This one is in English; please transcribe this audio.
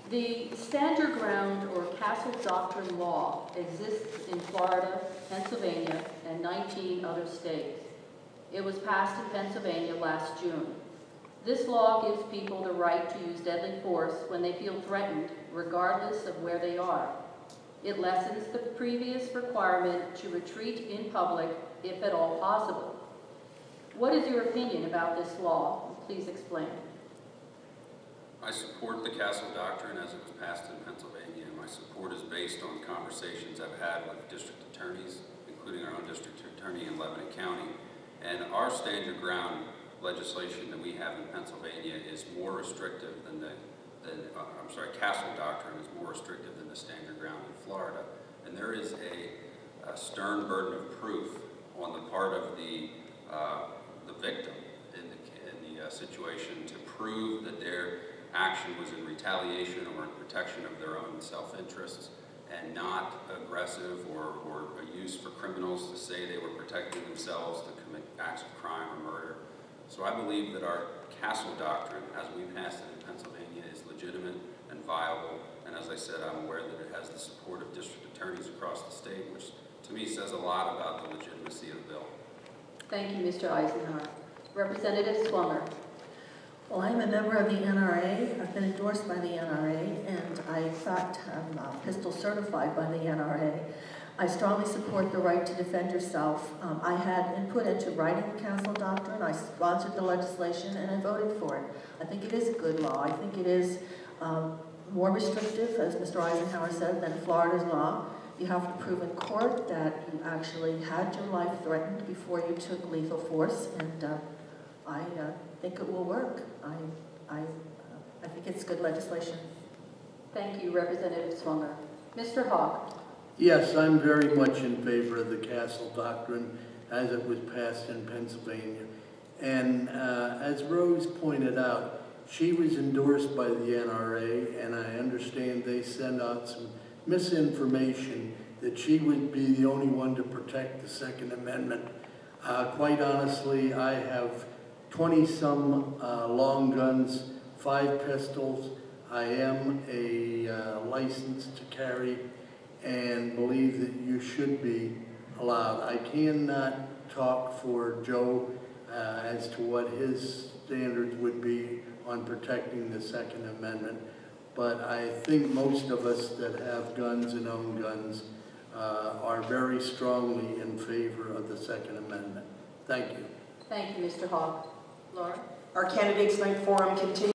The stand your ground or castle doctrine law exists in Florida, Pennsylvania, and 19 other states. It was passed in Pennsylvania last June. This law gives people the right to use deadly force when they feel threatened, regardless of where they are. It lessens the previous requirement to retreat in public, if at all possible. What is your opinion about this law? Please explain. I support the Castle Doctrine as it was passed in Pennsylvania. My support is based on conversations I've had with district attorneys, including our own district attorney in Lebanon County. And our stand your ground legislation that we have in Pennsylvania is more restrictive than Castle Doctrine is more restrictive than the stand your ground in Florida. And there is a stern burden of proof on the part of the victim in the situation to prove that their action was in retaliation or in protection of their own self-interests and not aggressive or a use for criminals to say they were protecting themselves to commit acts of crime or murder. So I believe that our Castle Doctrine, as we passed it in Pennsylvania, is legitimate and viable. And as I said, I'm aware that it has the support of district attorneys across the state, which to me says a lot about the legitimacy of the bill. Thank you, Mr. Eisenhauer. Representative Swanger. Well, I'm a member of the NRA. I've been endorsed by the NRA, and I, in fact, am pistol certified by the NRA. I strongly support the right to defend yourself. I had input into writing the Castle Doctrine. I sponsored the legislation, and I voted for it. I think it is a good law. I think it is more restrictive, as Mr. Eisenhauer said, than Florida's law. You have to prove in court that you actually had your life threatened before you took lethal force, and I think it will work. I think it's good legislation. Thank you, Representative Swanger. Mr. Hawk. Yes, I'm very much in favor of the Castle Doctrine as it was passed in Pennsylvania. And as Rose pointed out, she was endorsed by the NRA, and I understand they sent out some misinformation that she would be the only one to protect the Second Amendment. Quite honestly, I have 20-some long guns, 5 pistols. I am a licensed to carry and believe that you should be allowed. I cannot talk for Joe as to what his standards would be on protecting the Second Amendment, but I think most of us that have guns and own guns are very strongly in favor of the Second Amendment. Thank you. Thank you, Mr. Hawk. Laura? Our Candidates Night Forum continues.